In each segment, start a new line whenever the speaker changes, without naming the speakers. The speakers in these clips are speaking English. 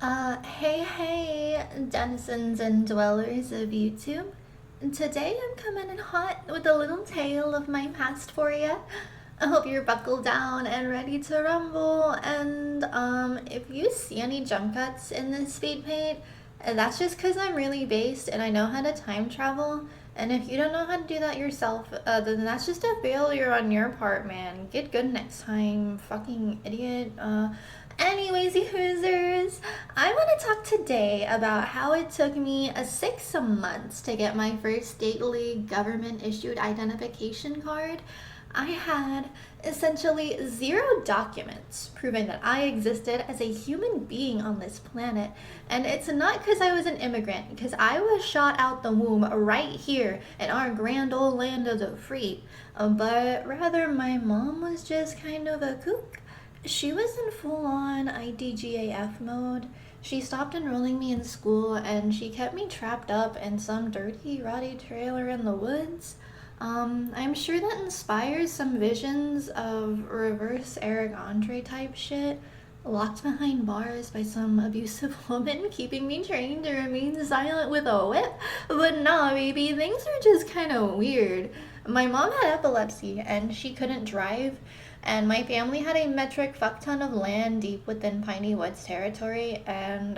Hey, denizens and dwellers of YouTube. Today I'm coming in hot with a little tale of my past for you. I hope you're buckled down and ready to rumble. And if you see any jump cuts in this speed paint, that's just because I'm really based and I know how to time travel. And if you don't know how to do that yourself, then that's just a failure on your part, man. Get good next time, fucking idiot. Anyways, you hoosers, I want to talk today about how it took me 6 months to get my first stately government issued identification card. I had essentially zero documents proving that I existed as a human being on this planet. And it's not because I was an immigrant, because I was shot out the womb right here in our grand old land of the free. But rather, my mom was just kind of a kook. She was in full-on IDGAF mode. She stopped enrolling me in school and she kept me trapped up in some dirty, rotty trailer in the woods. I'm sure that inspires some visions of reverse Eric Andre type shit, locked behind bars by some abusive woman keeping me trained to remain silent with a whip. But nah, baby, things are just kind of weird. My mom had epilepsy and she couldn't drive, and my family had a metric fuck ton of land deep within Piney Woods territory, and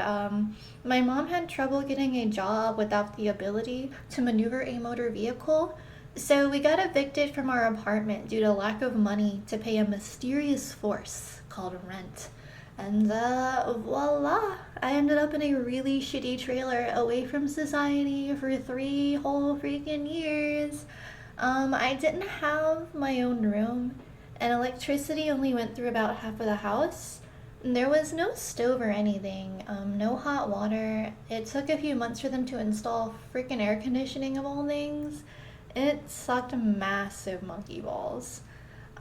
my mom had trouble getting a job without the ability to maneuver a motor vehicle. So we got evicted from our apartment due to lack of money to pay a mysterious force called rent. And voila, I ended up in a really shitty trailer away from society for 3 whole freaking years. I didn't have my own room, and electricity only went through about half of the house. There was no stove or anything, no hot water. It took a few months for them to install freaking air conditioning of all things. It sucked massive monkey balls.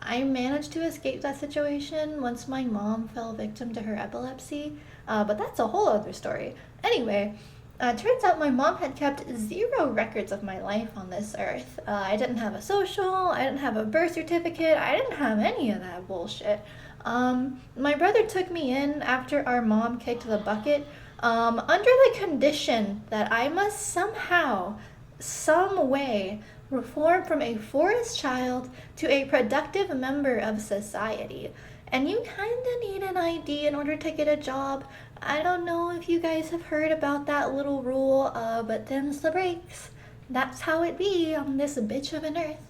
I managed to escape that situation once my mom fell victim to her epilepsy, but that's a whole other story. Anyway, turns out my mom had kept zero records of my life on this earth. I didn't have a social, I didn't have a birth certificate, I didn't have any of that bullshit. My brother took me in after our mom kicked the bucket, under the condition that I must somehow, some way, reform from a forest child to a productive member of society. And you kinda need an ID in order to get a job. I don't know if you guys have heard about that little rule, but them's the breaks. That's how it be on this bitch of an earth.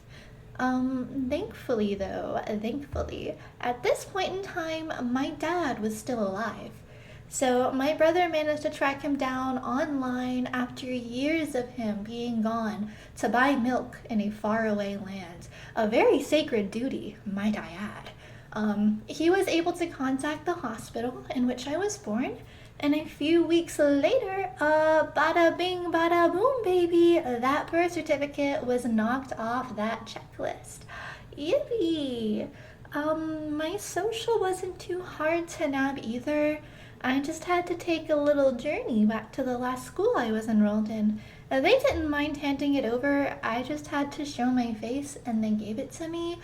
Thankfully, at this point in time, my dad was still alive. So my brother managed to track him down online after years of him being gone to buy milk in a faraway land. A very sacred duty, might I add. He was able to contact the hospital in which I was born, and a few weeks later, bada bing, bada boom, baby, that birth certificate was knocked off that checklist. Yippee! My social wasn't too hard to nab either. I just had to take a little journey back to the last school I was enrolled in. They didn't mind handing it over, I just had to show my face and they gave it to me,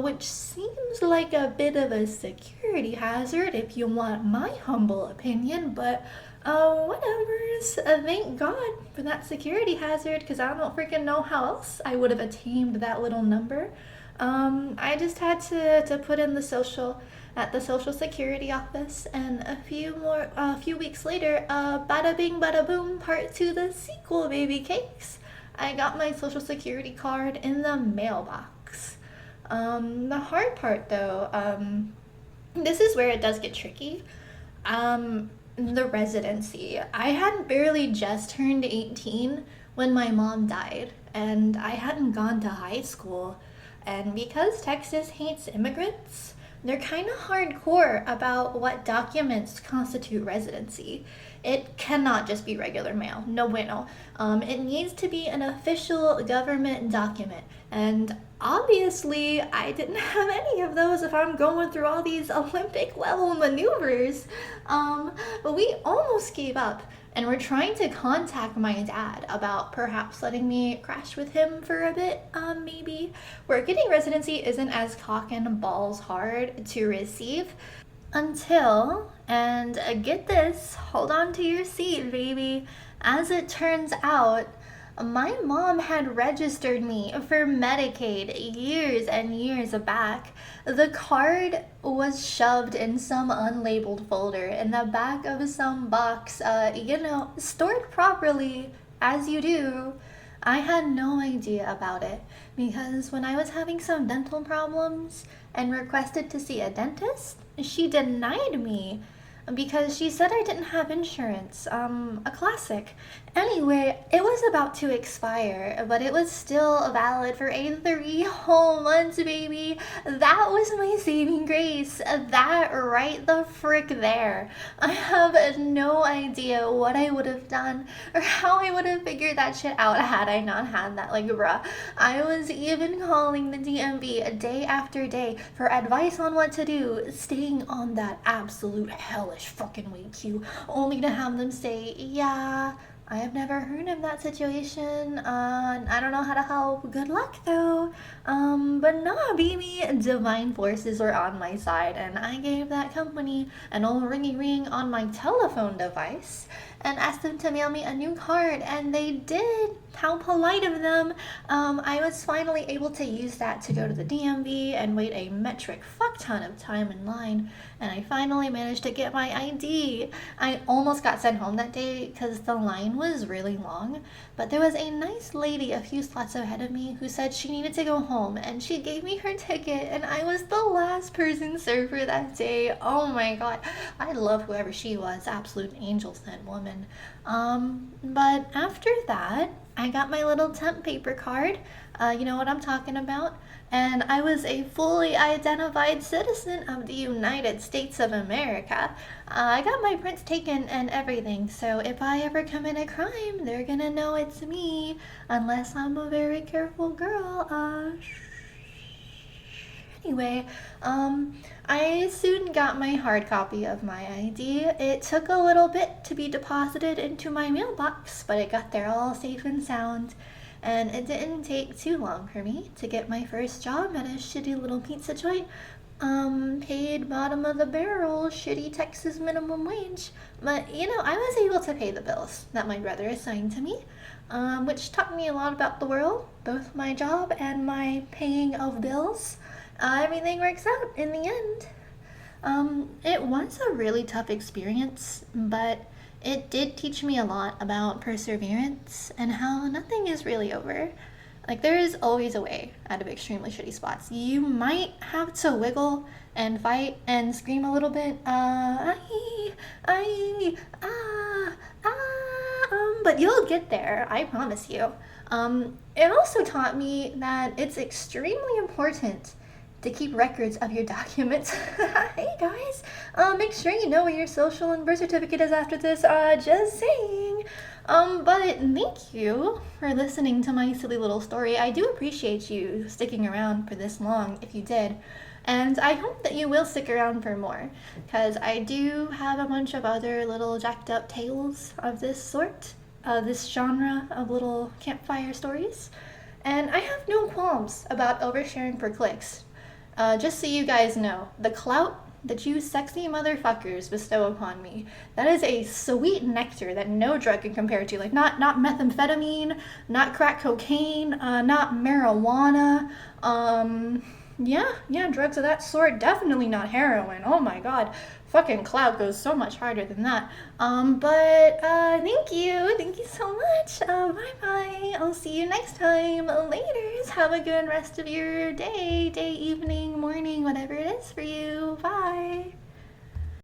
which seems like a bit of a security hazard if you want my humble opinion, but whatevers. Thank God for that security hazard, because I don't freaking know how else I would have attained that little number. I just had to put in the social at the social security office, and a few weeks later, bada bing bada boom, part 2, the sequel, baby cakes. I got my social security card in the mailbox. The hard part though, this is where it does get tricky. The residency. I had barely just turned 18 when my mom died, and I hadn't gone to high school. And because Texas hates immigrants, they're kind of hardcore about what documents constitute residency. It cannot just be regular mail, no bueno. It needs to be an official government document, and obviously I didn't have any of those if I'm going through all these Olympic level maneuvers. But we almost gave up, and we're trying to contact my dad about perhaps letting me crash with him for a bit, maybe. Where getting residency isn't as cock and balls hard to receive. Until, and get this, hold on to your seat, baby. As it turns out, my mom had registered me for Medicaid years and years back. The card was shoved in some unlabeled folder in the back of some box, stored properly, as you do. I had no idea about it because when I was having some dental problems and requested to see a dentist, she denied me because she said I didn't have insurance. A classic. Anyway, it was about to expire, but it was still valid for 3 whole months, baby. That was my saving grace. That right the frick there. I have no idea what I would have done or how I would have figured that shit out had I not had that. Like, bruh, I was even calling the DMV day after day for advice on what to do, staying on that absolute hellish fucking wait queue, only to have them say, yeah, I have never heard of that situation. I don't know how to help. Good luck though. But nah, baby, divine forces were on my side, and I gave that company an old ringy ring on my telephone device and asked them to mail me a new card, and they did. How polite of them. I was finally able to use that to go to the DMV and wait a metric fuck ton of time in line, and I finally managed to get my ID. I almost got sent home that day because the line was really long, but there was a nice lady a few slots ahead of me who said she needed to go home, and she gave me her ticket, and I was the last person served for that day. Oh my god, I love whoever she was. Absolute angel sent woman. But after that, I got my little temp paper card. You know what I'm talking about. And I was a fully identified citizen of the United States of America. I got my prints taken and everything, so if I ever commit a crime, they're gonna know it's me, unless I'm a very careful girl. Anyway, I soon got my hard copy of my ID. It took a little bit to be deposited into my mailbox, but it got there all safe and sound. And it didn't take too long for me to get my first job at a shitty little pizza joint. Paid bottom of the barrel, shitty Texas minimum wage. But, I was able to pay the bills that my brother assigned to me, which taught me a lot about the world, both my job and my paying of bills. Everything works out in the end. It was a really tough experience, but it did teach me a lot about perseverance and how nothing is really over. Like, there is always a way out of extremely shitty spots. You might have to wiggle and fight and scream a little bit, but you'll get there, I promise you. It also taught me that it's extremely important to keep records of your documents. Hey guys, make sure you know where your social and birth certificate is after this, just saying. But thank you for listening to my silly little story. I do appreciate you sticking around for this long, if you did. And I hope that you will stick around for more, because I do have a bunch of other little jacked up tales of this sort, this genre of little campfire stories. And I have no qualms about oversharing for clicks. Just so you guys know, the clout that you sexy motherfuckers bestow upon me, that is a sweet nectar that no drug can compare to. Like, not methamphetamine, not crack cocaine, not marijuana, yeah, drugs of that sort, definitely not heroin. Oh my god, fucking clout goes so much harder than that. But thank you so much. Bye bye. I'll see you next time. Laters. Have a good rest of your day, evening, morning, whatever it is for you. Bye.